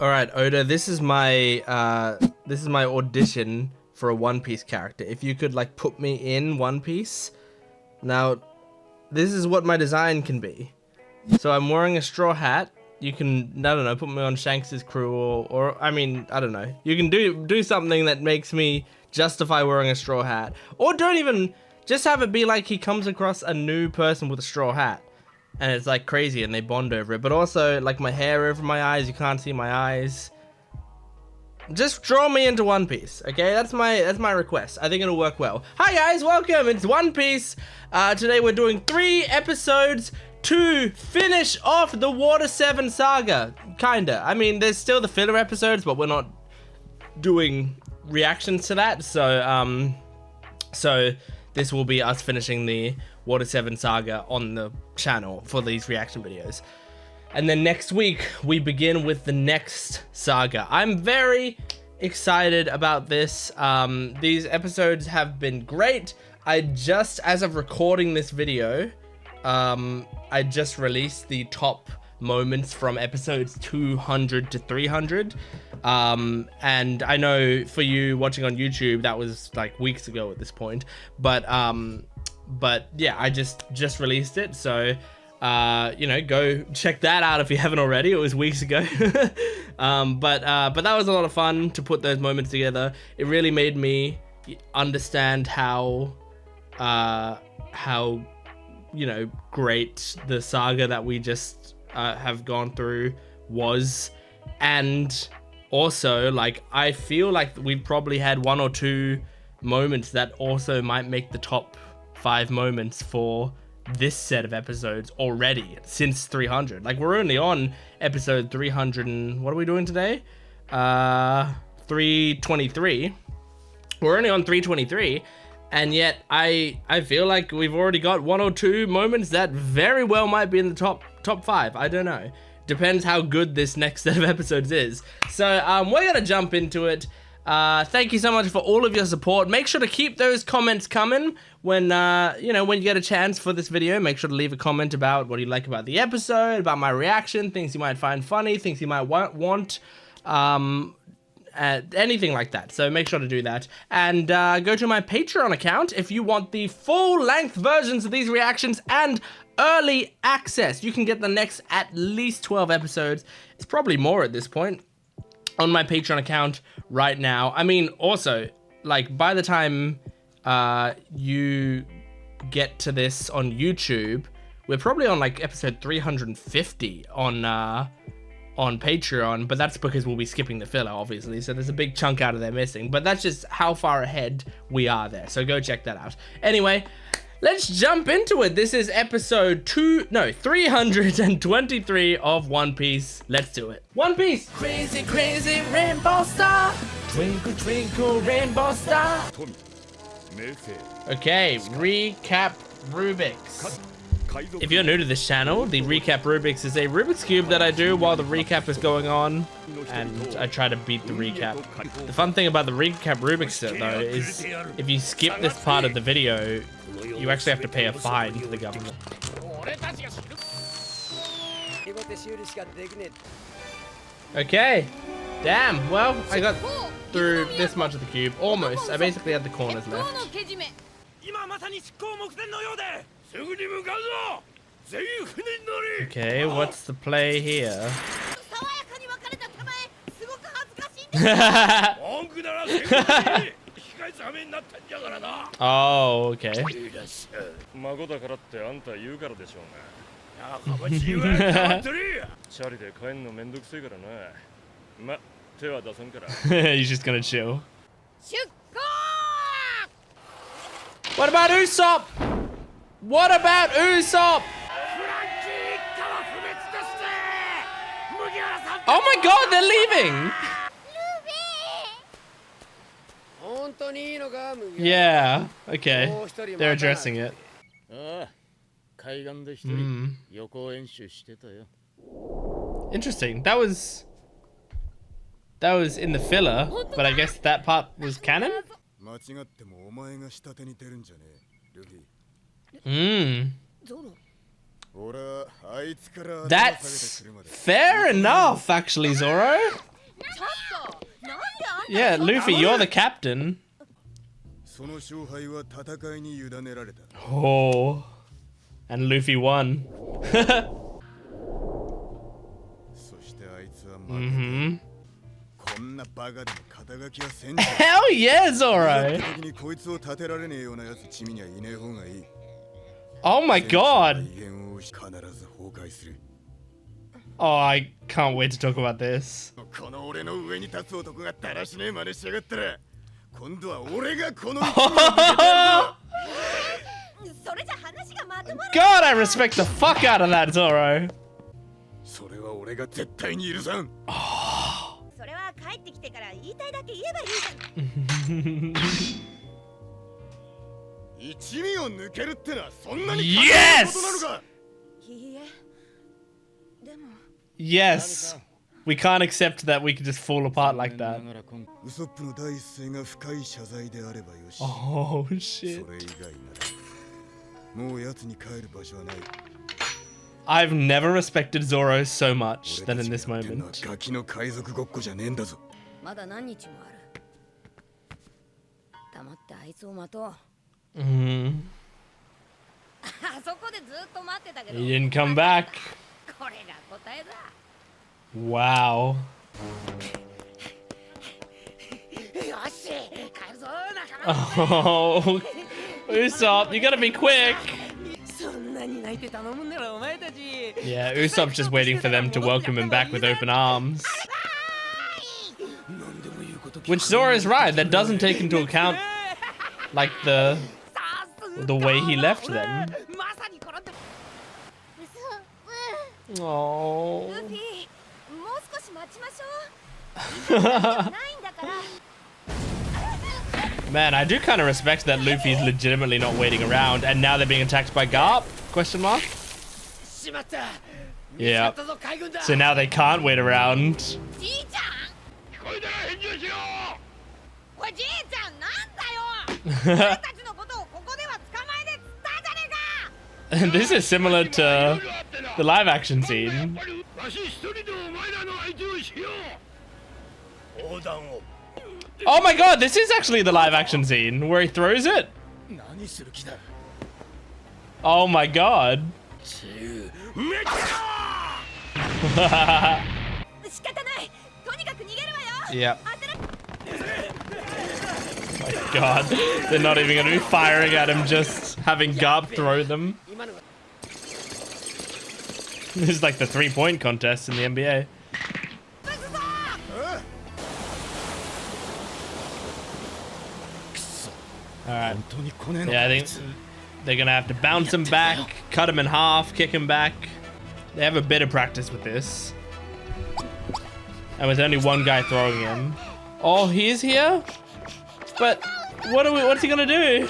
All right, Oda, this is my audition for a One Piece character. If you could like put me in One Piece. Now, this is what my design can be. So I'm wearing a straw hat. You can, I don't know, put me on Shanks's crew or I mean, I don't know. You can do something that makes me justify wearing a straw hat. Or don't even, just have it be like he comes across a new person with a straw hat. And it's like crazy and they bond over it. But also like my hair over my eyes, you can't see my eyes. Just draw me into One Piece, okay? That's my request. I think it'll work well. Hi guys, welcome. It's One Piece. Today we're doing 3 episodes to finish off the Water 7 saga. Kinda. I mean, there's still the filler episodes, but we're not doing reactions to that. So this will be us finishing the Water 7 saga on the channel for these reaction videos. And then next week, we begin with the next saga. I'm very excited about this. These episodes have been great. As of recording this video, I just released the top moments from episodes 200 to 300. And I know for you watching on YouTube, that was like weeks ago at this point. But yeah, I just released it. So, you know, go check that out if you haven't already. It was weeks ago. But that was a lot of fun to put those moments together. It really made me understand how you know, great the saga that we just have gone through was. And also, like, I feel like we've probably had 1 or 2 moments that also might make the top 5 moments for this set of episodes already since 300. Like, we're only on episode 300 and what are we doing today? 323. We're only on 323, and yet I feel like we've already got 1 or 2 moments that very well might be in the top 5. I don't know. Depends how good this next set of episodes is. So we're gonna jump into it. Thank you so much for all of your support. Make sure to keep those comments coming when you know, when you get a chance for this video. Make sure to leave a comment about what you like about the episode, about my reaction, things you might find funny, things you might want, anything like that. So make sure to do that, and go to my Patreon account if you want the full-length versions of these reactions and early access. You can get the next at least 12 episodes. It's probably more at this point on my Patreon account right now. I mean, also, like, by the time you get to this on YouTube, we're probably on like episode 350 on Patreon, but that's because we'll be skipping the filler, obviously, so there's a big chunk out of there missing, but that's just how far ahead we are there, so go check that out. Anyway, let's jump into it. This is episode 323 of One Piece. Let's do it. One Piece! Crazy, crazy rainbow star. Twinkle, twinkle, rainbow star. Okay, recap Rubik's. If you're new to this channel, the recap Rubik's is a Rubik's Cube that I do while the recap is going on, and I try to beat the recap. The fun thing about the recap Rubik's though is if you skip this part of the video, you actually have to pay a fine to the government. Okay. Damn, well, I got through this much of the cube. Almost. I basically had the corners left. Okay, what's the play here? Oh, okay. He's just gonna chill. What about Usopp? What about Usopp? Oh my god, they're leaving! Yeah, okay. They're addressing it. Interesting. That was in the filler, but I guess that part was canon? That's fair enough, actually, Zoro. Yeah, Luffy, you're the captain. Oh. And Luffy won. Mm-hmm. Hell yeah, Zoro! Oh my god! Oh, I can't wait to talk about this. God, I respect the fuck out of that, Zoro. Yes! Yes! We can't accept that we can just fall apart like that. Oh shit. I've never respected Zoro so much than in this moment. He didn't come back. Wow. Oh, Usopp, you gotta be quick. Yeah, Usopp's just waiting for them to welcome him back with open arms. Which Zoro is right, that doesn't take into account like the way he left them. Oh. Man, I do kind of respect that Luffy's legitimately not waiting around, and now they're being attacked by Garp? Question mark? Yeah. So now they can't wait around. This is similar to the live action scene. Oh my god, this is actually the live action scene where he throws it. Oh my god. Yeah. Oh my god. They're not even going to be firing at him, just having Garp throw them. This is like the 3-point contest in the NBA. Alright. Yeah, I think they're gonna have to bounce him back, cut him in half, kick him back. They have a bit of practice with this. And with only one guy throwing him. Oh, he is here? But what's he gonna do?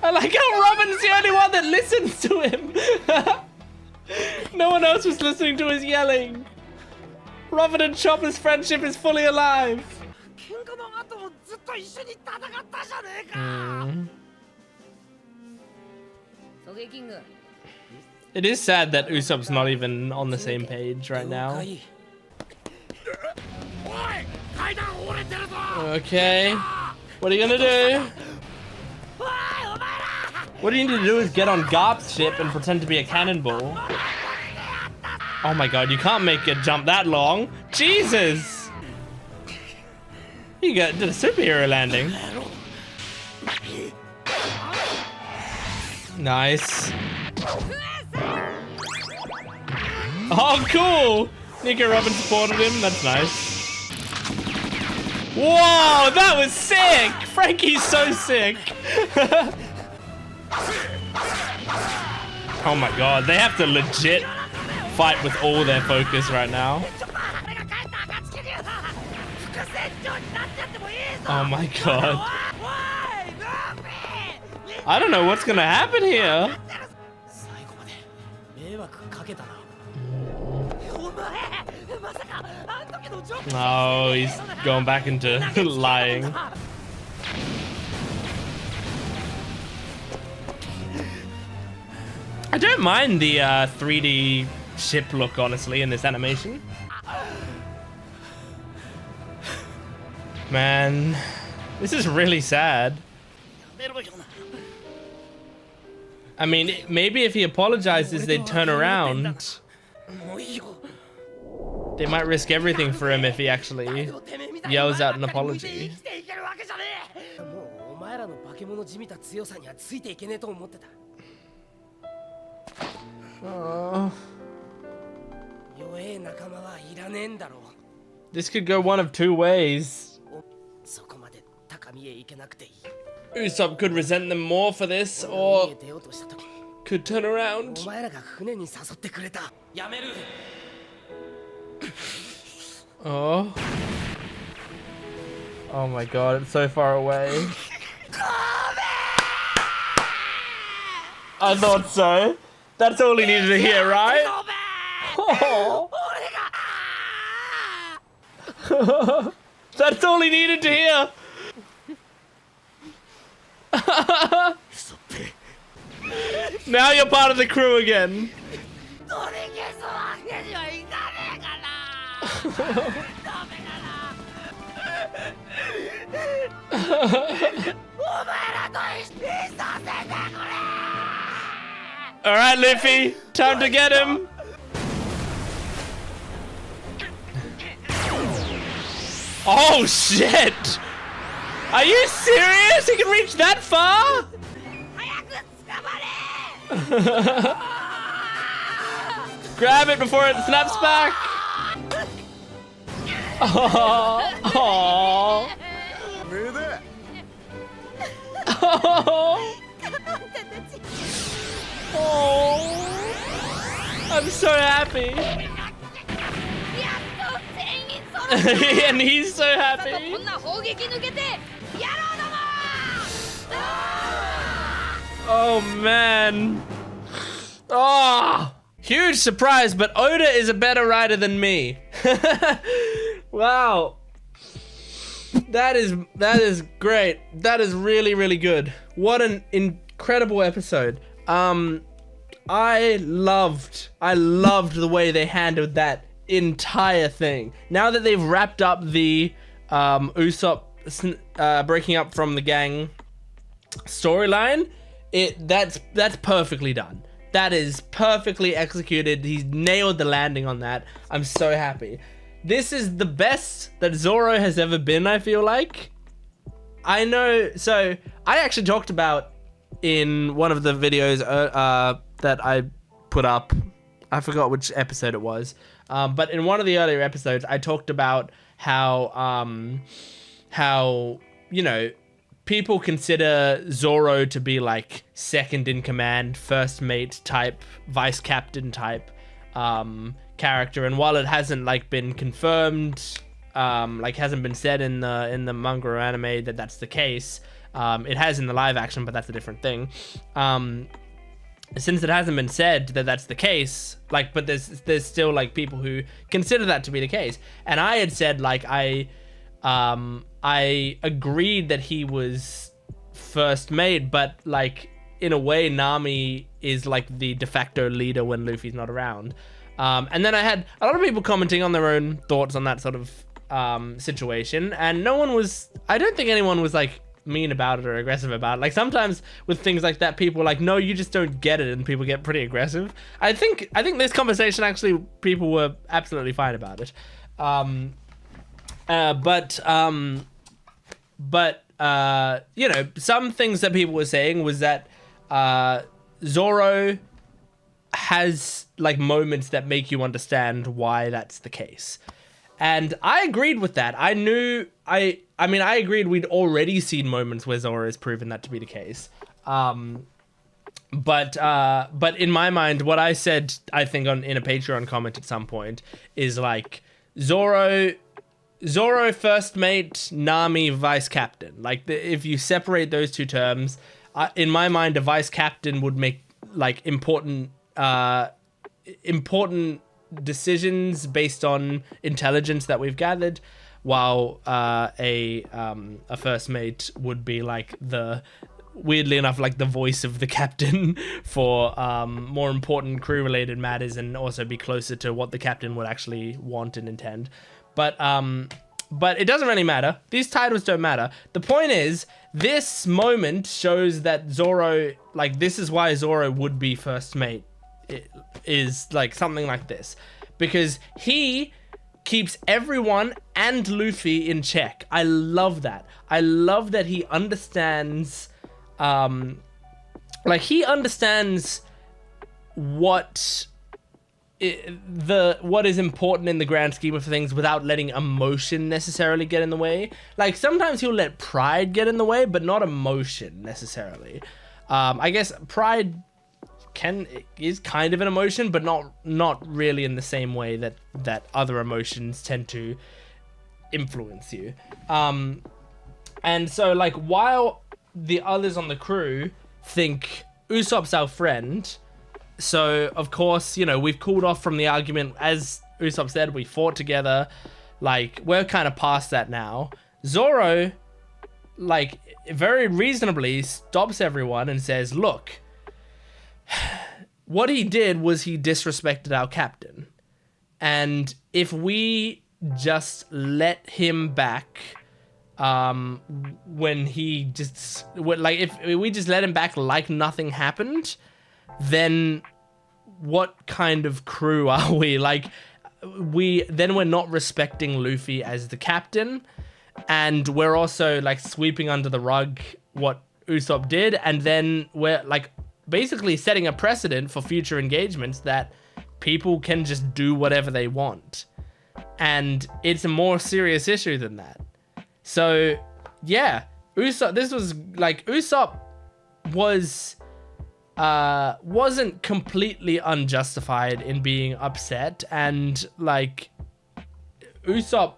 I like how Robin's the only one that listens to him. No one else was listening to his yelling. Robin and Chopper's friendship is fully alive. It is sad that Usopp's not even on the same page right now. Okay. What are you gonna do? What you need to do is get on Garp's ship and pretend to be a cannonball. Oh my god, you can't make it jump that long. Jesus! You did a superhero landing. Nice. Oh, cool! Nico Robin supported him. That's nice. Whoa, that was sick! Franky's so sick. Oh my god, they have to legit fight with all their focus right now. Oh my god. I don't know what's gonna happen here. Oh, he's going back into lying. I don't mind the 3D ship look, honestly, in this animation. Man, this is really sad. I mean, maybe if he apologizes, they'd turn around. They might risk everything for him if he actually yells out an apology. Oh. This could go one of two ways. Usopp could resent them more for this, or could turn around. Oh. Oh my god, it's so far away. I thought so. That's all he needed to hear, right? Oh. That's all he needed to hear. Now you're part of the crew again. All right, Luffy, time to get him. Oh shit! Are you serious? He can reach that far? Grab it before it snaps back. Oh, oh. Oh. I'm so happy. And he's so happy. Oh man. Oh, huge surprise, but Oda is a better rider than me. Wow. That is great. That is really, really good. What an incredible episode. I loved the way they handled that entire thing. Now that they've wrapped up the Usopp breaking up from the gang storyline, that's perfectly done. That is perfectly executed. He's nailed the landing on that. I'm so happy. This is the best that Zoro has ever been, I feel like. I know, so I actually talked about in one of the videos that I put up, I forgot which episode it was, but in one of the earlier episodes, I talked about how you know, people consider Zoro to be like second in command, first mate type, vice captain type character, and while it hasn't like been confirmed, like hasn't been said in the manga or anime that that's the case, it has in the live action, but that's a different thing. Since it hasn't been said that that's the case, like, but there's still like people who consider that to be the case, and I had said like I agreed that he was first mate, but like in a way Nami is like the de facto leader when Luffy's not around. And then I had a lot of people commenting on their own thoughts on that sort of situation, and I don't think anyone was like mean about it or aggressive about it. Like sometimes with things like that, people are like, no, you just don't get it, and people get pretty aggressive. I think this conversation actually people were absolutely fine about it. But you know, some things that people were saying was that Zoro has like moments that make you understand why that's the case. And I agreed with that. I mean, I agreed we'd already seen moments where Zoro has proven that to be the case. But in my mind, what I said, I think in a Patreon comment at some point, is like Zoro first mate, Nami vice captain. Like if you separate those two terms, in my mind, a vice captain would make like important decisions based on intelligence that we've gathered, while a first mate would be like weirdly enough, like the voice of the captain for more important crew related matters, and also be closer to what the captain would actually want and intend. But But it doesn't really matter. These titles don't matter. The point is, this moment shows that Zoro, like, this is why Zoro would be first mate. It is like something like this. Because he keeps everyone and Luffy in check. I love that. I love that he understands, like, he understands what is important in the grand scheme of things without letting emotion necessarily get in the way. Like, sometimes he'll let pride get in the way, but not emotion necessarily. I guess pride is kind of an emotion, but not really in the same way that other emotions tend to influence you. And so, like, while the others on the crew think Usopp's our friend, so of course, you know, we've cooled off from the argument. As Usopp said, we fought together. Like, we're kind of past that now. Zoro, like, very reasonably stops everyone and says, look, what he did was he disrespected our captain. And if we just let him back, when he just, like, if we just let him back like nothing happened, then what kind of crew are we? Like, we're not respecting Luffy as the captain, and we're also, like, sweeping under the rug what Usopp did, and then we're, like, basically setting a precedent for future engagements that people can just do whatever they want. And it's a more serious issue than that. So, yeah, Usopp wasn't completely unjustified in being upset, and, like, Usopp,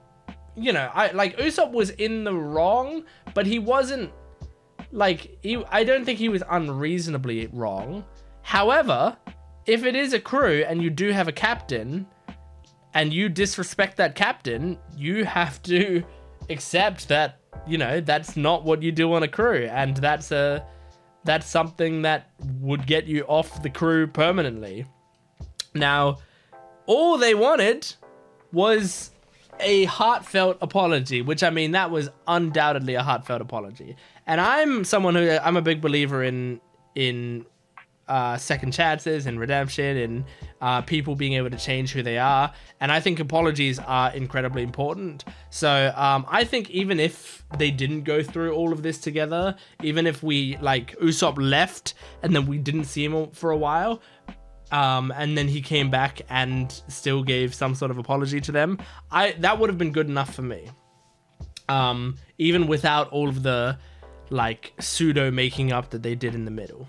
you know, Usopp was in the wrong, but he wasn't, like, I don't think he was unreasonably wrong. However, if it is a crew and you do have a captain and you disrespect that captain, you have to accept that, you know, that's not what you do on a crew, and that's something that would get you off the crew permanently. Now, all they wanted was a heartfelt apology, which, I mean, that was undoubtedly a heartfelt apology. And I'm a big believer in second chances and redemption and people being able to change who they are. And I think apologies are incredibly important. So I think even if they didn't go through all of this together, even if we, like, Usopp left and then we didn't see him for a while, and then he came back and still gave some sort of apology to them, that would have been good enough for me. Even without all of the, like, pseudo making up that they did in the middle.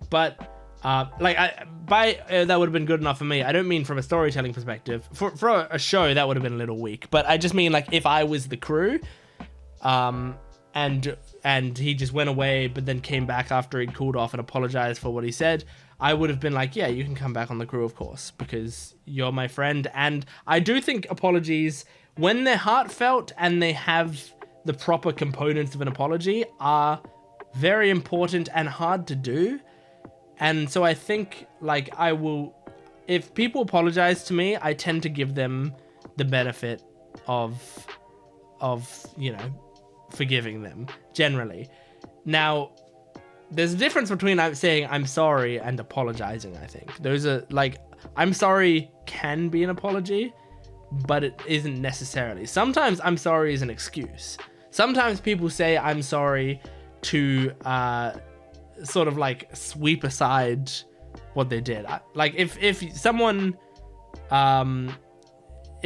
But that would have been good enough for me. I don't mean from a storytelling perspective. For a show, that would have been a little weak. But I just mean, like, if I was the crew, and he just went away, but then came back after he'd cooled off and apologized for what he said, I would have been like, yeah, you can come back on the crew, of course, because you're my friend. And I do think apologies, when they're heartfelt and they have the proper components of an apology, are very important and hard to do. And so I think, like, if people apologize to me, I tend to give them the benefit of, you know, forgiving them, generally. Now, there's a difference between saying I'm sorry and apologizing, I think. Those are, like, I'm sorry can be an apology, but it isn't necessarily. Sometimes I'm sorry is an excuse. Sometimes people say I'm sorry to sort of, like, sweep aside what they did. Like, if someone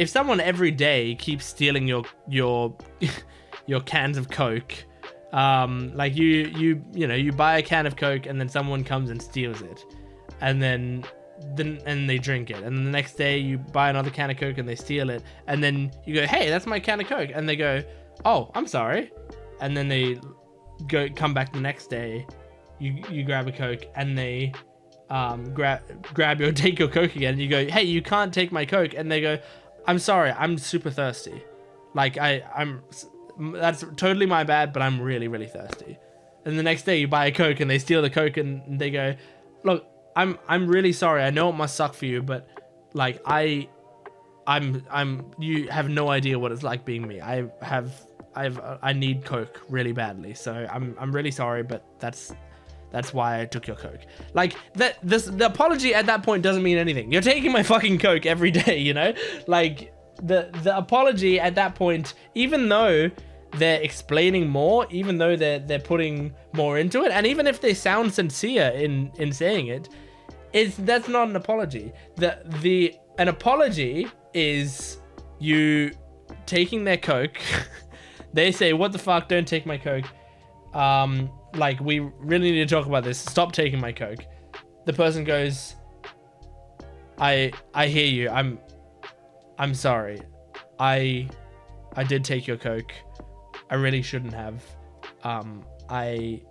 every day keeps stealing your cans of Coke, like, you buy a can of Coke and then someone comes and steals it, and then they drink it, and the next day you buy another can of Coke and they steal it, and then you go, hey, that's my can of Coke, and they go, oh, I'm sorry, and then they come back the next day, you grab a Coke, and they take your Coke again, and you go, hey, you can't take my Coke, and they go, I'm sorry, I'm super thirsty, like, that's totally my bad, but I'm really, really thirsty. And the next day you buy a Coke and they steal the Coke, and they go, look, I'm really sorry, I know it must suck for you, but, like, I you have no idea what it's like being me. I need Coke really badly, so I'm really sorry, but that's why I took your Coke. Like the apology at that point doesn't mean anything. You're taking my fucking Coke every day, you know? Like the apology at that point, even though they're explaining more, even though they're putting more into it, and even if they sound sincere in saying it, that's not an apology. An apology is you taking their Coke. They say, what the fuck, don't take my Coke. Like, we really need to talk about this. Stop taking my Coke. The person goes, I hear you. I'm sorry. I did take your Coke. I really shouldn't have. I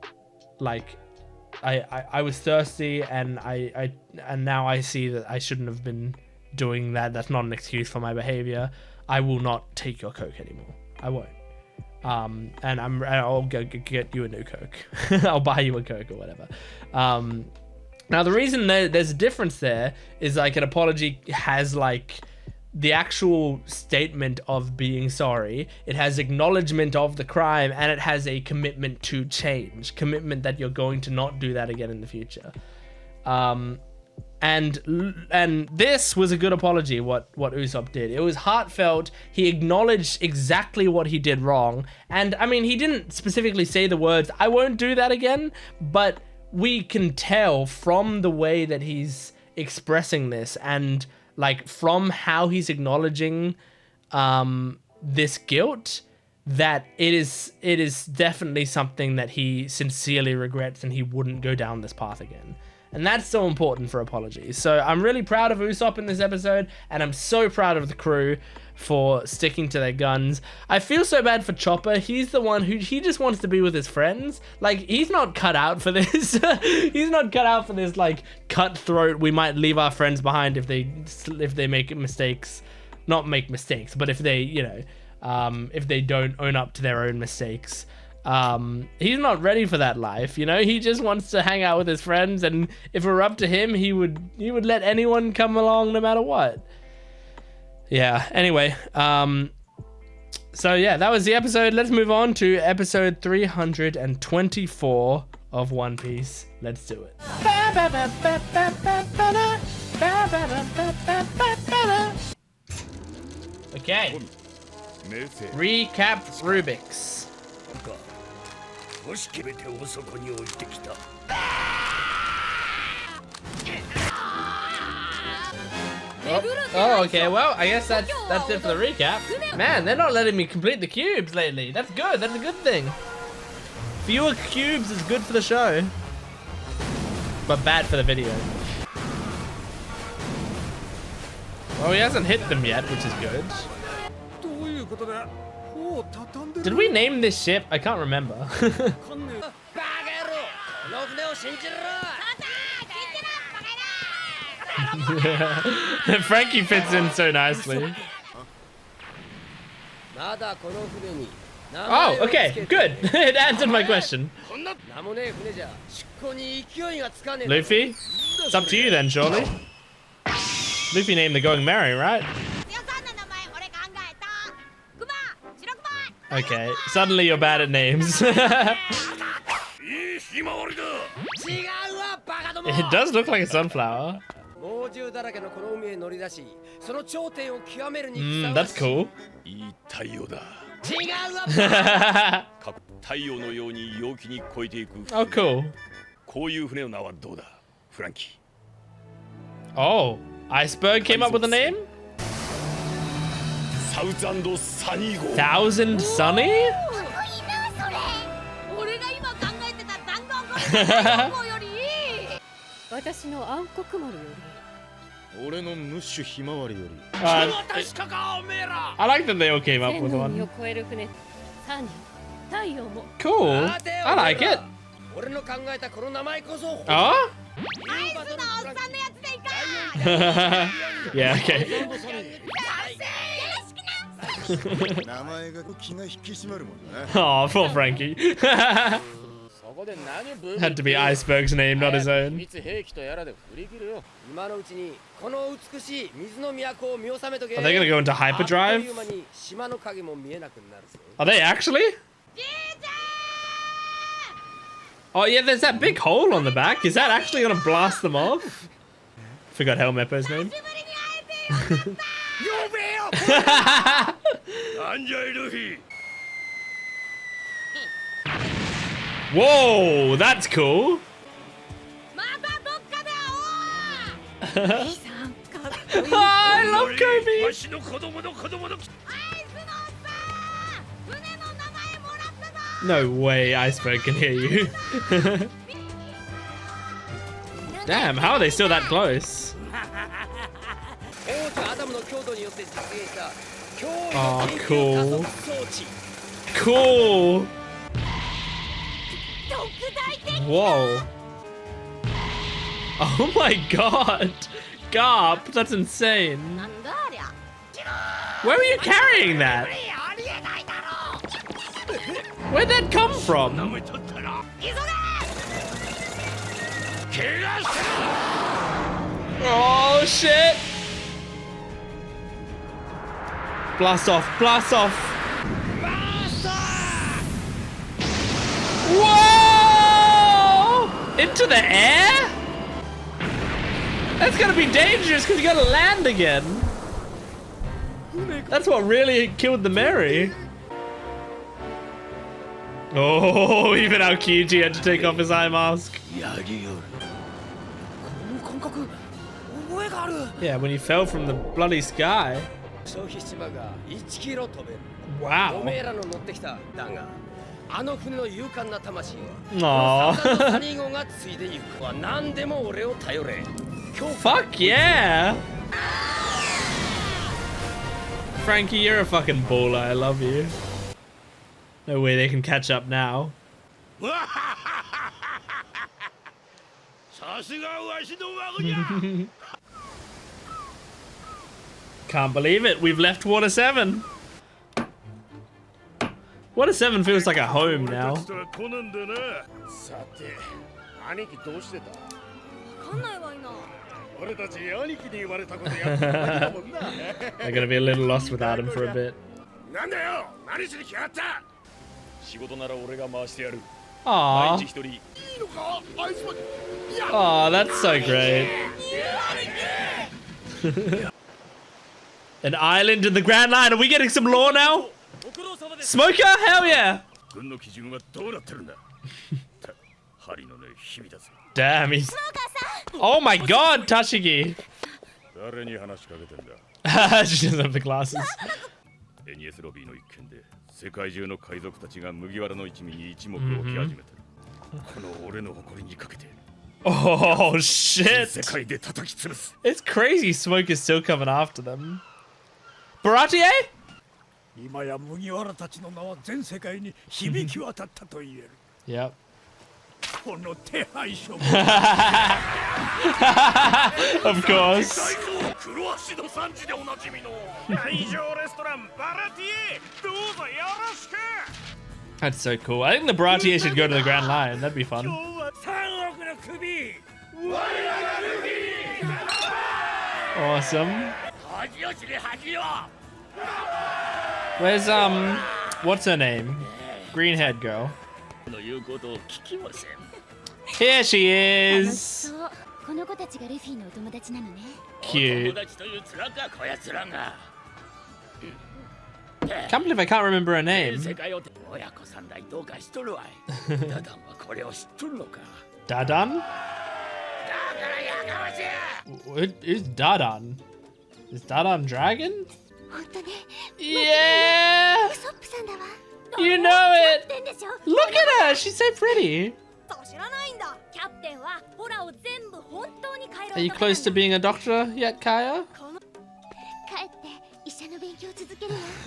was thirsty, and and now I see that I shouldn't have been doing that. That's not an excuse for my behavior. I will not take your Coke anymore. I won't. And I'll get you a new Coke. I'll buy you a Coke or whatever. Now the reason there's a difference there is like an apology has like the actual statement of being sorry. It has acknowledgement of the crime, and it has a commitment to change, commitment that you're going to not do that again in the future. And this was a good apology, what Usopp did. It was heartfelt. He acknowledged exactly what he did wrong. And I mean, he didn't specifically say the words, I won't do that again, but we can tell from the way that he's expressing this, and like from how he's acknowledging this guilt, that it is definitely something that he sincerely regrets, and he wouldn't go down this path again. And that's so important for apologies. So I'm really proud of Usopp in this episode, and I'm so proud of the crew for sticking to their guns. I feel so bad for Chopper. He's the one he just wants to be with his friends. Like, he's not cut out for this. He's not cut out for this, like, cutthroat, we might leave our friends behind if they make mistakes. Not make mistakes, but if they, you know, if they don't own up to their own mistakes. He's not ready for that life, you know. He just wants to hang out with his friends, and if it were up to him, he would let anyone come along no matter what. Yeah, anyway, so yeah, that was the episode. Let's move on to episode 324 of One Piece. Let's do it. Okay, recap Rubik's. Oh, okay, well, I guess that's it for the recap. Man, they're not letting me complete the cubes lately. That's good, that's a good thing. Fewer cubes is good for the show, but bad for the video. Well, he hasn't hit them yet, which is good. Did we name this ship? I can't remember. Franky fits in so nicely. Oh, okay, good. It answered my question. Luffy? It's up to you then, surely. Luffy named the Going Merry, right? Okay, suddenly you're bad at names. It does look like a sunflower. That's cool. Oh, cool. Oh, Iceberg came up with a name? Thousand Sunny? I like that they all came up with one. Cool. I like it. Oh? Yeah, okay. Oh, poor Franky. Had to be Iceberg's name, not his own. Are they gonna go into hyperdrive? Are they actually? Oh yeah, there's that big hole on the back. Is that actually gonna blast them off? Forgot Helmeppo's name. Whoa, that's cool. I love Kobe. No way Iceberg can hear you. Damn, how are they still that close? Oh, cool. Cool. Whoa. Oh my god. Garp, that's insane. Where were you carrying that? Where'd that come from? Oh shit! Blast off, blast off! Whoa! Into the air? That's gonna be dangerous because you gotta land again. That's what really killed the Mary. Oh, even Aokiji had to take off his eye mask. Yeah, when he fell from the bloody sky. Wow. Aww. Fuck yeah! Franky, you're a fucking baller. I love you. No way they can catch up now. Can't believe it. We've left Water 7. Water 7 feels like a home now. They're gonna be a little lost without him for a bit. Aww. Aw, that's so great. An island in the Grand Line. Are we getting some lore now? Smoker? Hell yeah! Damn, he's... Oh my god, Tashigi! She doesn't have the glasses. Oh shit! It's crazy Smoke is still coming after them. Baratier? Yep. Of course. That's so cool. I think the Baratier should go to the Grand Line. That'd be fun. Awesome. Where's what's her name? Green-haired girl. Here she is. Cute. Can't believe I can't remember her name. Dadan? Who's Dadan? Is Dadan Dragon? Yeah! You know it! Look at her! She's so pretty! Are you close to being a doctor yet, Kaya?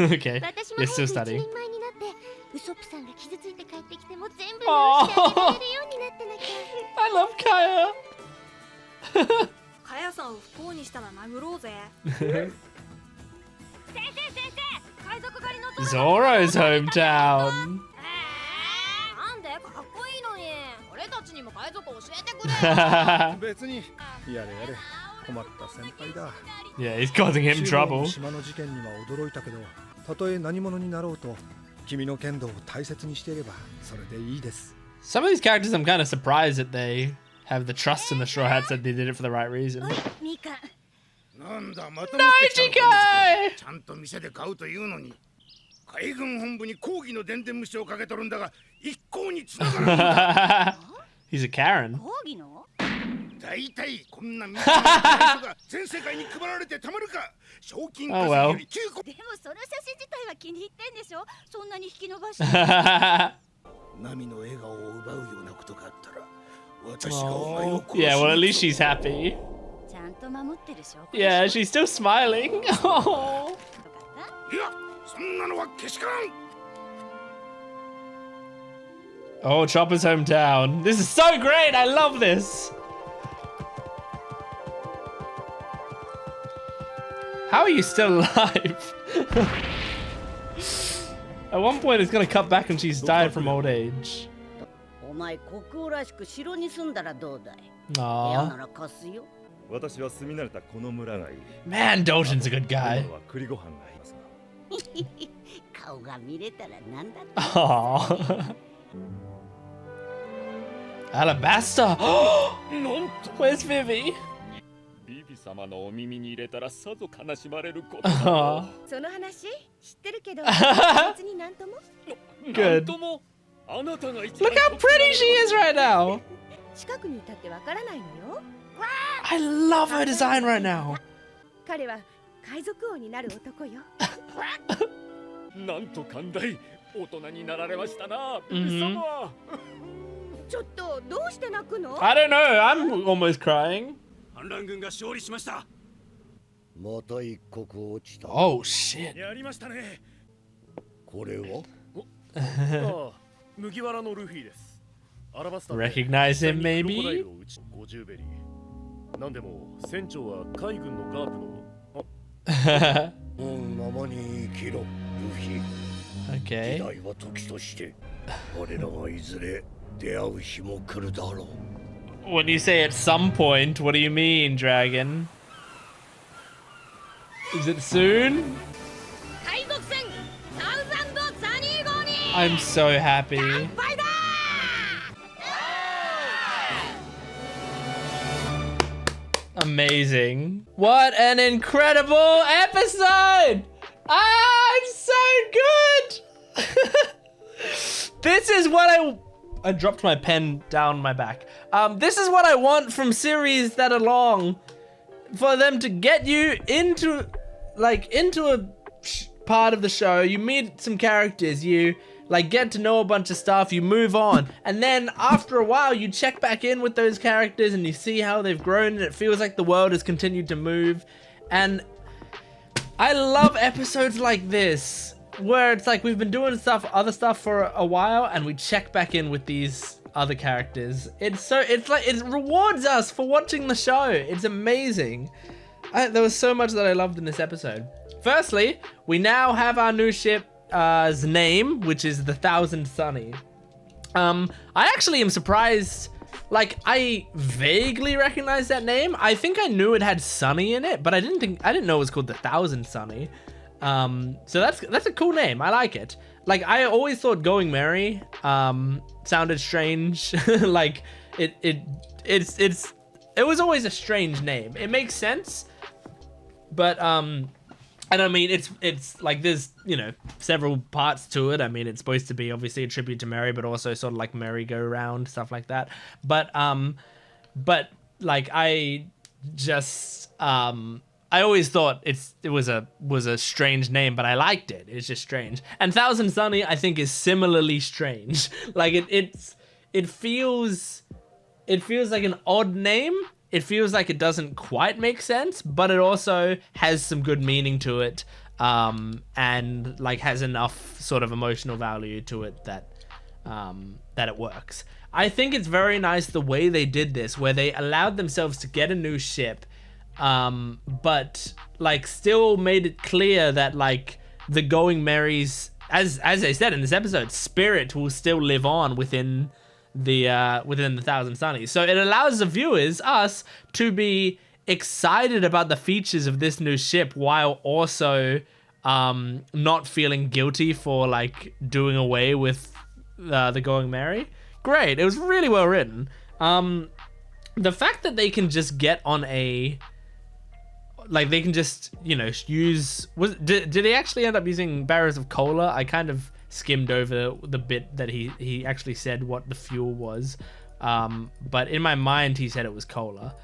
Okay, you're still studying. Oh, I love Kaya! Zoro's hometown. Yeah, he's causing him trouble. Some of these characters I'm kind of surprised that they have the trust in the Straw Hats that they did it for the right reason. Nighty-guy! He's a Karen. Oh well. Oh. Yeah, well at least she's happy. Yeah, she's still smiling. Oh. Oh, Chopper's hometown. This is so great. I love this. How are you still alive? At one point, it's gonna cut back and she's died from old age. Aww. Man, Dalton's a good guy. Aww. Alabaster. Where's Vivi? Good. Look how pretty she is right now. I love her design right now. I don't know, I'm almost crying. Oh shit. Recognize him maybe? Okay. When you say at some point, what do you mean, Dragon? Is it soon? I'm so happy. Amazing. What an incredible episode! Ah, it's so good! This is what I dropped my pen down my back. This is what I want from series that are long. For them to get you into a part of the show, you meet some characters, you get to know a bunch of stuff, you move on, and then after a while you check back in with those characters and you see how they've grown and it feels like the world has continued to move. And I love episodes like this where it's like we've been doing other stuff for a while and we check back in with these other characters. It rewards us for watching the show. It's amazing. There was so much that I loved in this episode. Firstly, we now have our new ship's name, which is the Thousand Sunny. I actually am surprised. I vaguely recognize that name. I think I knew it had Sunny in it, but I didn't know it was called the Thousand Sunny. So that's a cool name. I like it. I always thought Going Merry sounded strange. It was always a strange name. It makes sense, but and I mean it's like there's several parts to it. I mean it's supposed to be obviously a tribute to Merry, but also sort of like merry-go-round stuff like that. But I always thought it was a strange name, but I liked it. It's just strange. And Thousand Sunny, I think, is similarly strange. It feels like an odd name. It feels like it doesn't quite make sense, but it also has some good meaning to it, and has enough sort of emotional value to it that it works. I think it's very nice the way they did this, where they allowed themselves to get a new ship. But still made it clear that the Going Merry's, as they said in this episode, spirit will still live on within within the Thousand Sunnies. So it allows the viewers, us, to be excited about the features of this new ship while also not feeling guilty for like doing away with the Going Merry. Great. It was really well written. The fact that they can just get on a, like, they can just, you know, use, did he actually end up using barrels of cola? I kind of skimmed over the bit that he actually said what the fuel was. But in my mind, he said it was cola.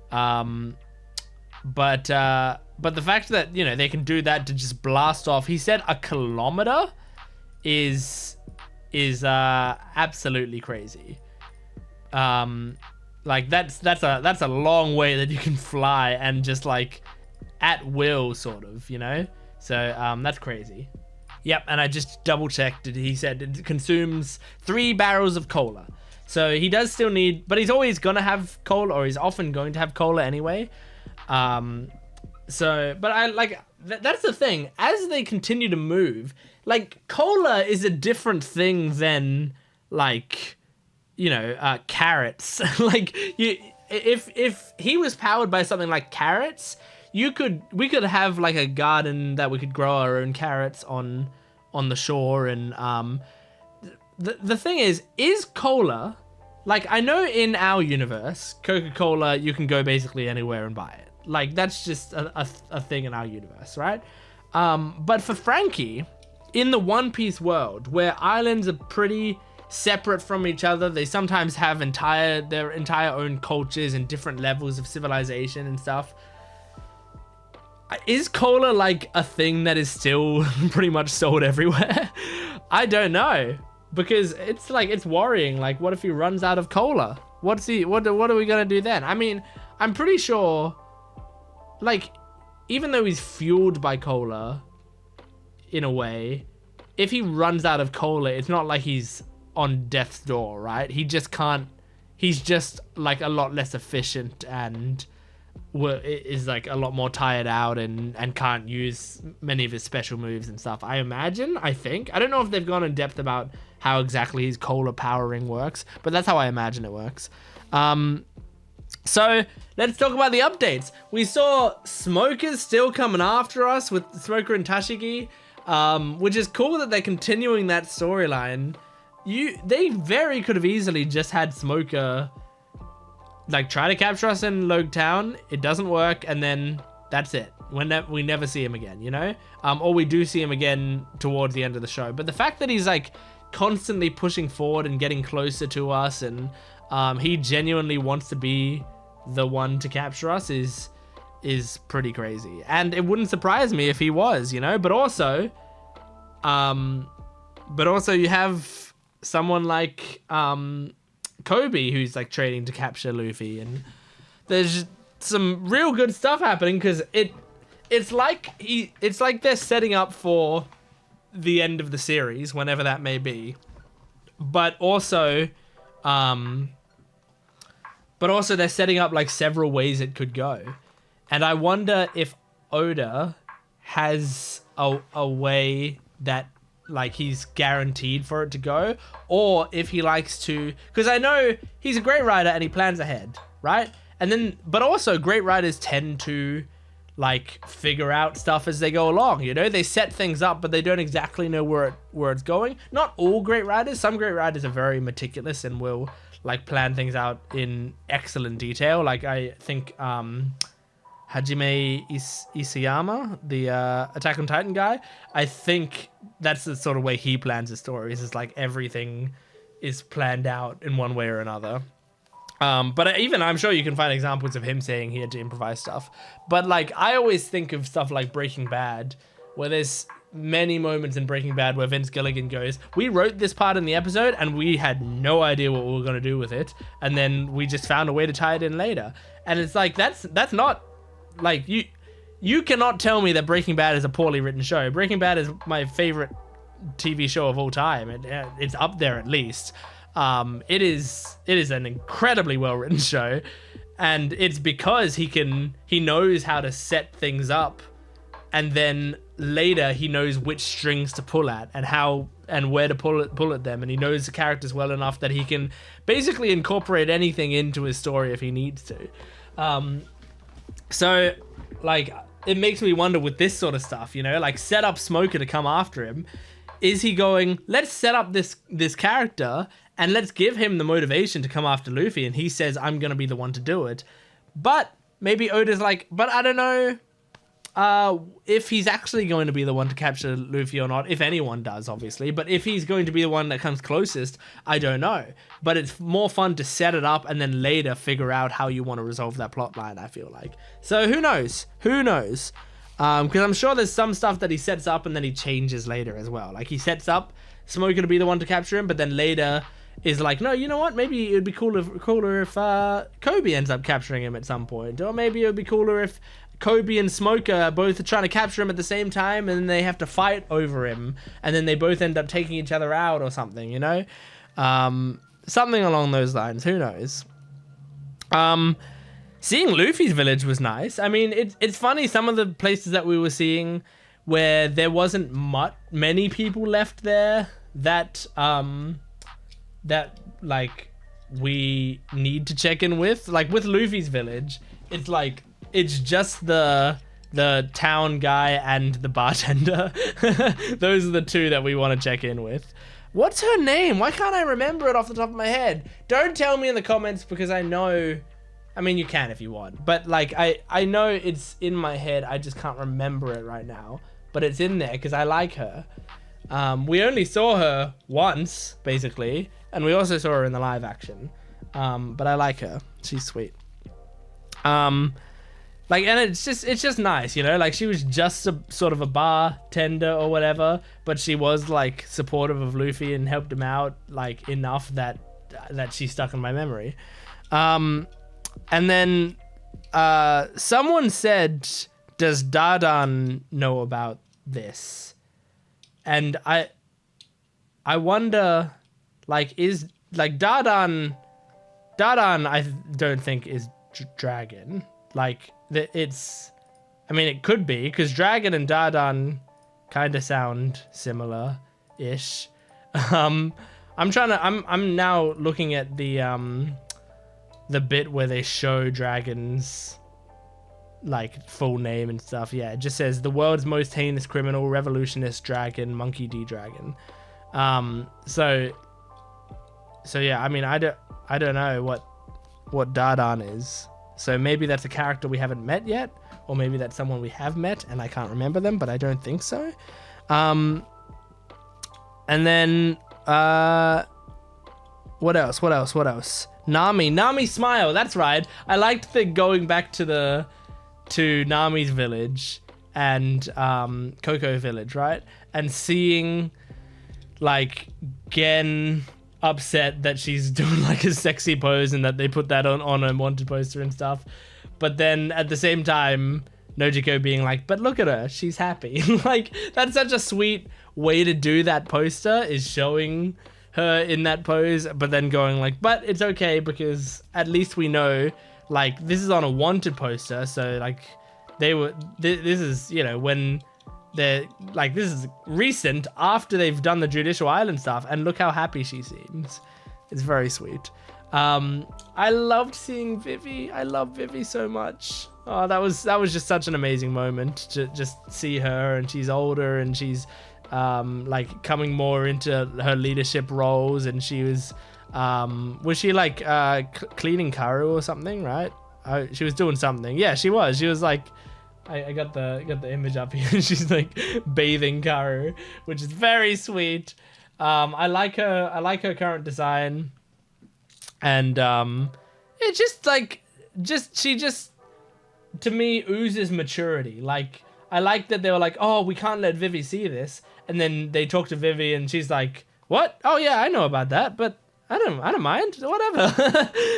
But the fact that, you know, they can do that to just blast off, he said 1 kilometer is absolutely crazy. Like that's a long way that you can fly and just like at will, sort of, you know. So that's crazy. Yep, and I just double checked it. He said it consumes 3 barrels of cola. So he does still need, but he's always gonna have cola, or he's often going to have cola anyway. So, but I like that's the thing. As they continue to move, like cola is a different thing than like, you know, carrots. Like if he was powered by something like carrots, we could have like a garden that we could grow our own carrots on the shore. And the thing is cola, like, I know in our universe, Coca-Cola, you can go basically anywhere and buy it. Like, that's just a thing in our universe, right? But for Franky, in the One Piece world, where islands are pretty separate from each other, they sometimes have their entire own cultures and different levels of civilization and stuff. Is cola like a thing that is still pretty much sold everywhere? I don't know, because it's like, it's worrying. Like, what if he runs out of cola? What are we gonna do then? I mean, I'm pretty sure, like, even though he's fueled by cola in a way, if he runs out of cola, it's not like he's on death's door, right? He just can't, he's just like a lot less efficient and is like a lot more tired out and can't use many of his special moves and stuff. I think. I don't know if they've gone in depth about how exactly his cola powering works, but that's how I imagine it works. So let's talk about the updates. We saw Smokers still coming after us with Smoker and Tashigi, which is cool that they're continuing that storyline. They very could have easily just had Smoker like try to capture us in Logue Town. It doesn't work, and then that's it. We never see him again, you know? Or we do see him again towards the end of the show. But the fact that he's like constantly pushing forward and getting closer to us, and he genuinely wants to be the one to capture us is pretty crazy. And it wouldn't surprise me if he was, you know? But also you have someone like Kobe, who's like training to capture Luffy, and there's some real good stuff happening, because it's like they're setting up for the end of the series, whenever that may be, but also they're setting up like several ways it could go. And I wonder if Oda has a way that like he's guaranteed for it to go, or if he likes to, because I know he's a great writer and he plans ahead, right? And then, but also great writers tend to like figure out stuff as they go along, you know? They set things up, but they don't exactly know where it's going. Not all great writers. Some great writers are very meticulous and will like plan things out in excellent detail. Like I think Hajime Isayama, the Attack on Titan guy, I think that's the sort of way he plans his stories. It's like everything is planned out in one way or another. But even I'm sure you can find examples of him saying he had to improvise stuff. But like I always think of stuff like Breaking Bad, where there's many moments in Breaking Bad where Vince Gilligan goes, we wrote this part in the episode and we had no idea what we were going to do with it, and then we just found a way to tie it in later. And it's like that's not like you cannot tell me that Breaking Bad is a poorly written show. Breaking Bad is my favorite TV show of all time. It's up there at least. It is an incredibly well written show, and it's because he knows how to set things up and then later he knows which strings to pull at and how and where to pull at them, and he knows the characters well enough that he can basically incorporate anything into his story if he needs to. So like it makes me wonder with this sort of stuff, you know, like set up Smoker to come after him. Is he going, let's set up this character and let's give him the motivation to come after Luffy, and he says, I'm gonna be the one to do it. But maybe Oda's like, but I don't know if he's actually going to be the one to capture Luffy or not, if anyone does, obviously. But if he's going to be the one that comes closest, I don't know. But it's more fun to set it up and then later figure out how you want to resolve that plot line, I feel like. So who knows? Who knows? Because I'm sure there's some stuff that he sets up and then he changes later as well. Like he sets up Smoker to be the one to capture him, but then later is like, no, you know what? Maybe it would be cooler if Kobe ends up capturing him at some point. Or maybe it would be cooler if Kobe and Smoker are both trying to capture him at the same time, and then they have to fight over him, and then they both end up taking each other out or something, you know? Something along those lines. Who knows? Seeing Luffy's village was nice. I mean, it's funny, some of the places that we were seeing where there wasn't many people left there that like we need to check in with. Like with Luffy's village, it's like it's just the town guy and the bartender. Those are the two that we want to check in with. What's her name? Why can't I remember it off the top of my head? Don't tell me in the comments, because I know, I mean, you can if you want, but like I know it's in my head, I just can't remember it right now, but it's in there because I like her. We only saw her once, basically, and we also saw her in the live action, but I like her. She's sweet. Like, and it's just nice, you know, like she was just a sort of a bartender or whatever, but she was like supportive of Luffy and helped him out like enough that she stuck in my memory. And then someone said, does Dardan know about this? And I wonder, like, is like Dardan I don't think is dragon. Like it's, I mean, it could be, because dragon and Dardan kind of sound similar-ish. I'm now looking at the bit where they show dragons like full name and stuff. Yeah, it just says the world's most heinous criminal, revolutionist dragon, monkey D dragon. So yeah, I mean, I don't know what Dardan is. So maybe that's a character we haven't met yet, or maybe that's someone we have met and I can't remember them, but I don't think so. And then what else? Nami smile. That's right. I liked the going back to Nami's village and Coco village, right? And seeing like Gen upset that she's doing like a sexy pose and that they put that on a wanted poster and stuff, but then at the same time Nojiko being like, but look at her, she's happy. Like, that's such a sweet way to do that poster, is showing her in that pose, but then going like, but it's okay because at least we know like this is on a wanted poster, so like they were this is, you know, when they're like, this is recent after they've done the Judicial Island stuff, and look how happy she seems. It's very sweet. I loved seeing Vivi. I love Vivi so much. Oh, that was just such an amazing moment to just see her, and she's older and she's like coming more into her leadership roles, and she was she like cleaning Karu or something, right? She was doing something. Yeah, she was like, I got the image up here. She's like bathing Karu, which is very sweet. I like her current design, and it just like she just to me oozes maturity. Like, I like that they were like, oh, we can't let Vivi see this, and then they talk to Vivi and she's like, what? Oh yeah, I know about that, but I don't mind. Whatever.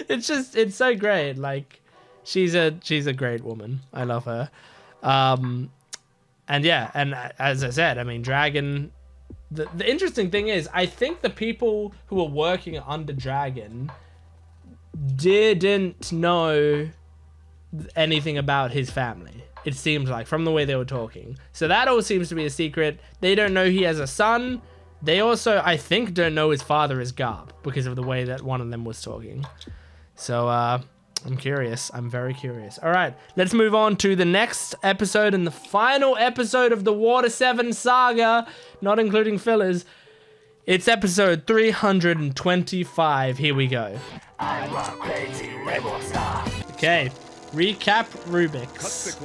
It's so great. Like, she's a great woman. I love her. And yeah, and as I said, I mean, Dragon, the interesting thing is, I think the people who were working under Dragon didn't know anything about his family. It seems like, from the way they were talking. So that all seems to be a secret. They don't know he has a son. They also, I think, don't know his father is Garp because of the way that one of them was talking. So, I'm curious. I'm very curious. All right, let's move on to the next episode and the final episode of the Water 7 saga, not including fillers. It's episode 325. Here we go. Okay, recap Rubik's.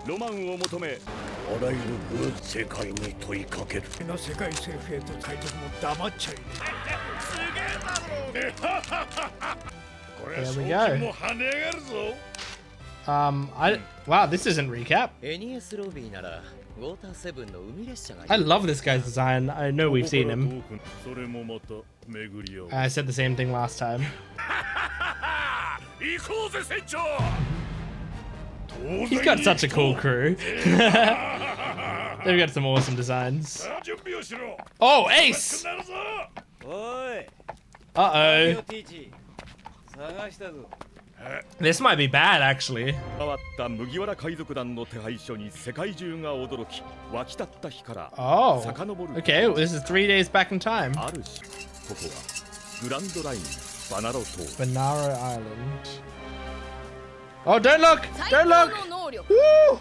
ロマンを求めあらゆる世界に問いかけるの世界政府へと海賊も黙っちゃいねすげえだろこれは賞金も跳ね上がるぞ Wow, this isn't recap. enies ロビーならウォーターセブンの海列車が I love this guy's design. I know we've seen him. それもまた巡り合う I said the same thing last time. 行こうぜ船長 He's got such a cool crew. They've got some awesome designs. Oh, Ace! Uh-oh. This might be bad, actually. Oh, okay. This is 3 days back in time. Banaro Island. Oh, don't look! Don't look! Woo!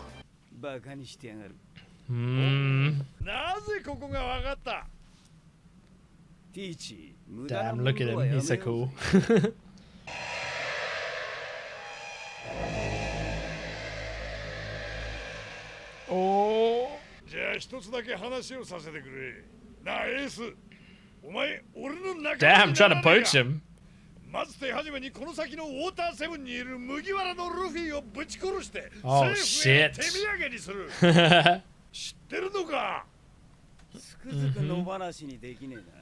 Damn, look at him. He's so cool. Oh. Damn, trying to poach him. まず手始めにこの先のウォーターセブンにいる麦わらのルフィをぶち殺して Oh 政府へ shit. 手土産にする知ってるのか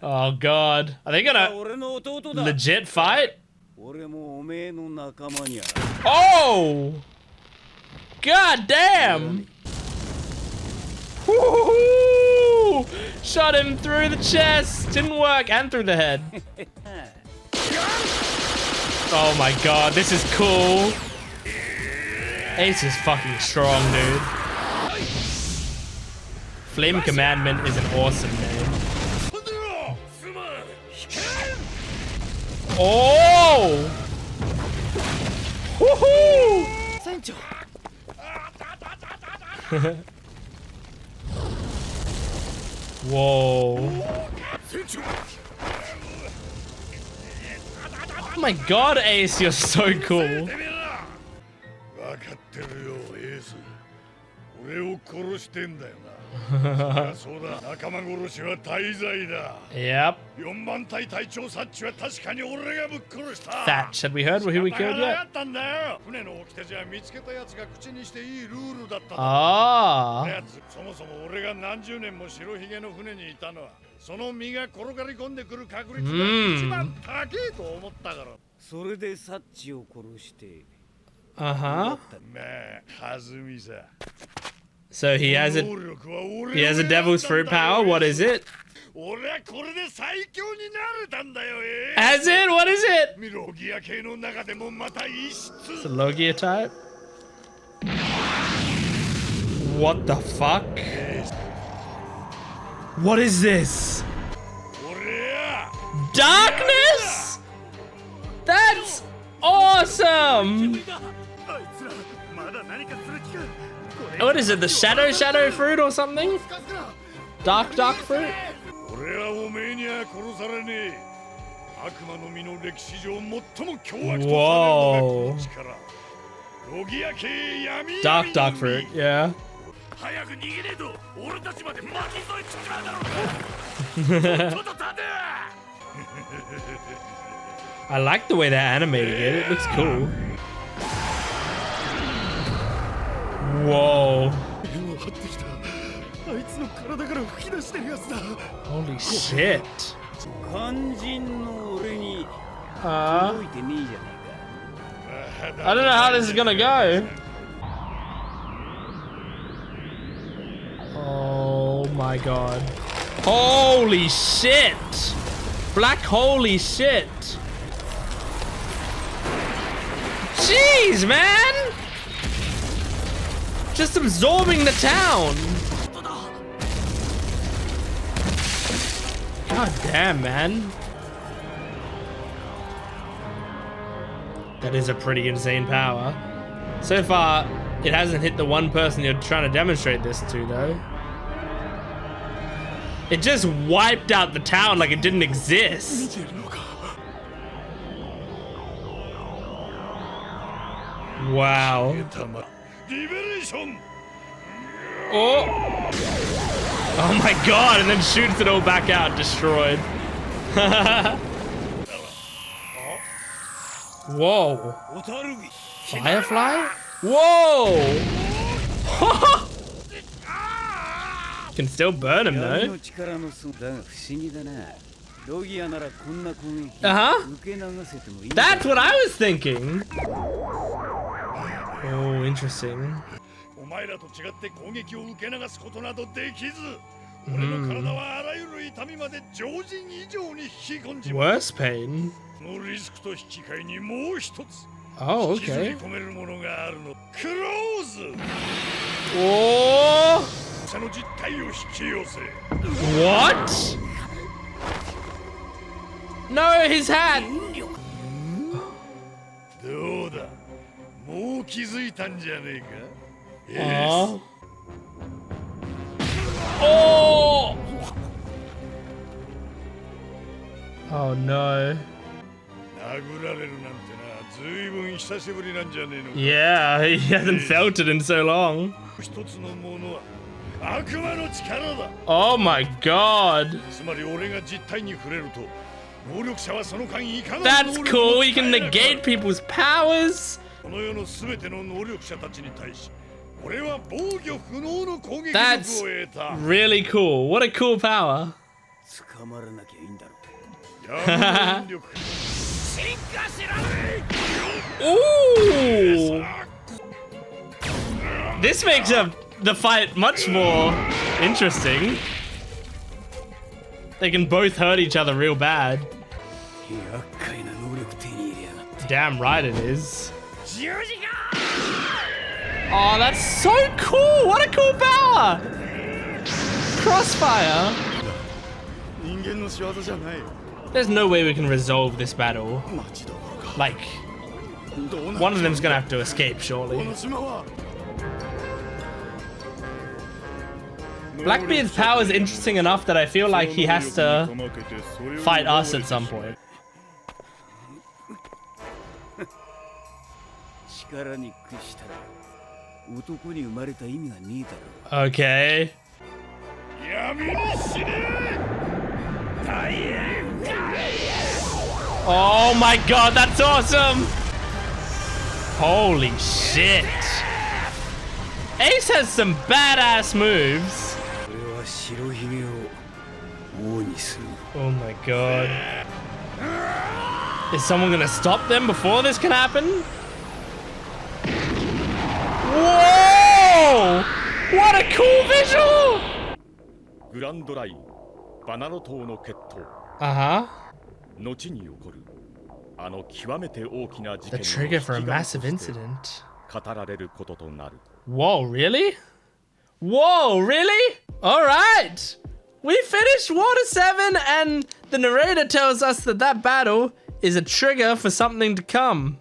Oh god. Are they gonna legit fight? Oh! God damn! Woo-hoo-hoo! Shot him through the chest. Didn't work. And through the head. Oh my god, this is cool. Ace is fucking strong, dude. Flame Commandment is an awesome name. Oh! Woohoo! Whoa. Oh my god, Ace, you're so cool. Yep. Thatch, had we heard who we killed yet? Ah. Uh-huh. So he has a devil's fruit power. What is it? Has it? What is it? It's a Logia type. What the fuck? What is this? Darkness? That's awesome! What is it? The shadow fruit or something? Dark fruit? Whoa. Dark fruit, yeah. I like the way they're animating it. It looks cool. Whoa. Holy shit. I don't know how this is gonna go. Oh my god. Holy shit. Black holy shit. Jeez, man. Just absorbing the town. God damn, man. That is a pretty insane power. So far, it hasn't hit the one person you're trying to demonstrate this to, though. It just wiped out the town like it didn't exist. Wow. Oh. Oh my god, and then shoots it all back out, destroyed. Whoa. Firefly? Whoa! Can still burn him though. That's what I was thinking. Oh, interesting. Worse pain. Oh, okay. Oh! What? No, his hat! Oh. Oh! Oh no. Yeah, he hasn't felt it in so long. Oh my god. That's cool, you can negate people's powers. That's really cool. What a cool power. Ooh! This makes the fight much more interesting. They can both hurt each other real bad. Damn right it is. Oh, that's so cool! What a cool power! Crossfire. There's no way we can resolve this battle. Like, one of them's gonna have to escape, surely. Blackbeard's power is interesting enough that I feel like he has to fight us at some point. Okay. Oh my god, that's awesome! Holy shit! Ace has some badass moves. Oh my god. Is someone gonna stop them before this can happen? Whoa! What a cool visual! Uh-huh. The trigger for a massive incident. Whoa, really? Whoa, really? Alright! We finished Water 7 and the narrator tells us that that battle is a trigger for something to come.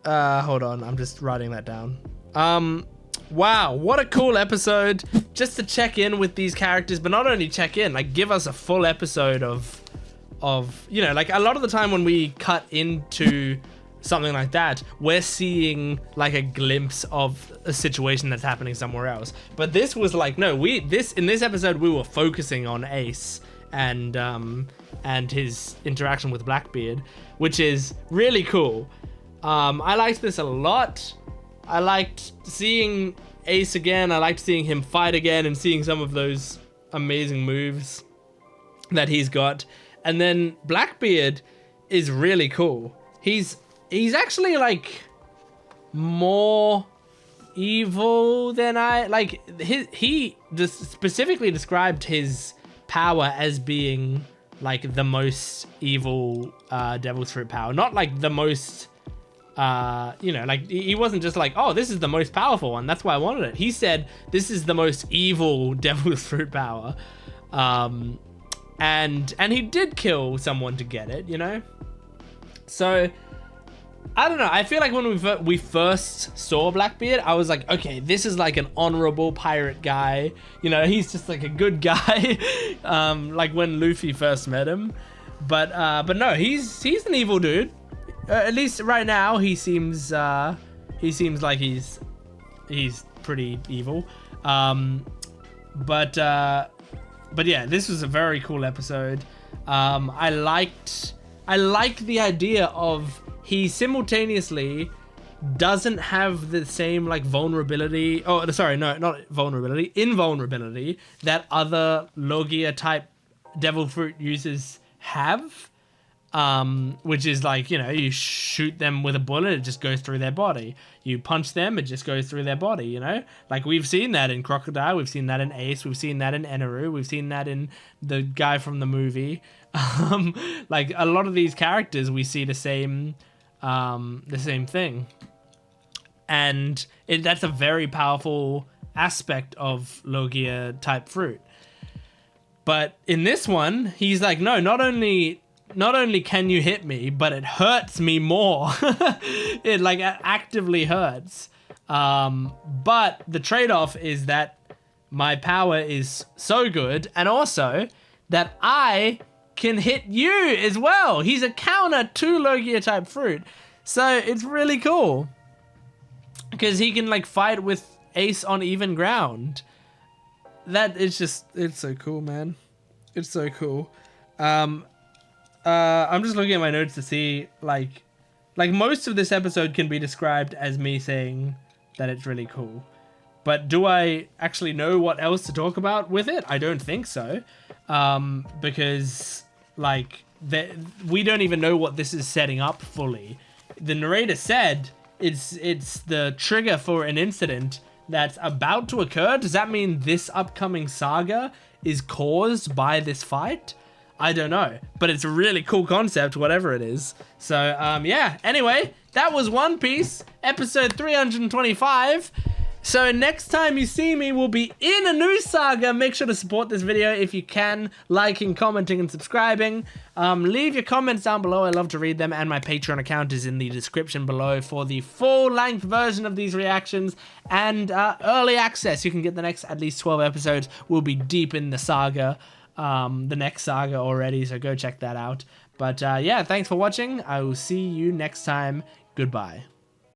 Hold on, I'm just writing that down. Wow, what a cool episode. Just to check in with these characters, but not only check in, like give us a full episode of, you know, like a lot of the time when we cut into something like that, we're seeing like a glimpse of a situation that's happening somewhere else. But this was like, no, in this episode, we were focusing on Ace and his interaction with Blackbeard, which is really cool. I liked this a lot. I liked seeing Ace again. I liked seeing him fight again and seeing some of those amazing moves that he's got. And then Blackbeard is really cool. He's actually like more evil than I like. He just specifically described his power as being like the most evil Devil's Fruit power, not like the most You know, like he wasn't just like, oh, this is the most powerful one, that's why I wanted it. He said this is the most evil devil's fruit power. And he did kill someone to get it, you know? So I don't know. I feel like when we first saw Blackbeard, I was like, okay, this is like an honorable pirate guy. You know, he's just like a good guy. Like when Luffy first met him. But no, he's an evil dude. At least right now, he seems like he's pretty evil. But yeah, this was a very cool episode. I liked the idea of he simultaneously doesn't have the same like vulnerability. Oh, sorry, no, not vulnerability, invulnerability that other Logia type devil fruit users have. Which is like, you know, you shoot them with a bullet, it just goes through their body. You punch them, it just goes through their body, you know? Like we've seen that in Crocodile, we've seen that in Ace, we've seen that in Eneru, we've seen that in the guy from the movie. Like a lot of these characters, we see the same thing. And that's a very powerful aspect of Logia type fruit. But in this one, he's like, no, not only can you hit me, but it hurts me more. It like actively hurts. But the trade-off is that my power is so good, and also that I can hit you as well. He's a counter to Logia type fruit. So it's really cool. Because he can like fight with Ace on even ground. It's so cool, man. It's so cool. I'm just looking at my notes to see, like most of this episode can be described as me saying that it's really cool. But do I actually know what else to talk about with it? I don't think so. Because, like, we don't even know what this is setting up fully. The narrator said it's the trigger for an incident that's about to occur. Does that mean this upcoming saga is caused by this fight? I don't know, but it's a really cool concept, whatever it is. So, yeah, anyway, that was One Piece, episode 325. So next time you see me, we'll be in a new saga. Make sure to support this video if you can, liking, commenting, and subscribing. Leave your comments down below. I love to read them, and my Patreon account is in the description below for the full-length version of these reactions and early access. You can get the next at least 12 episodes. We'll be deep in the saga. The next saga already, so go check that out. But yeah, thanks for watching. I will see you next time. Goodbye.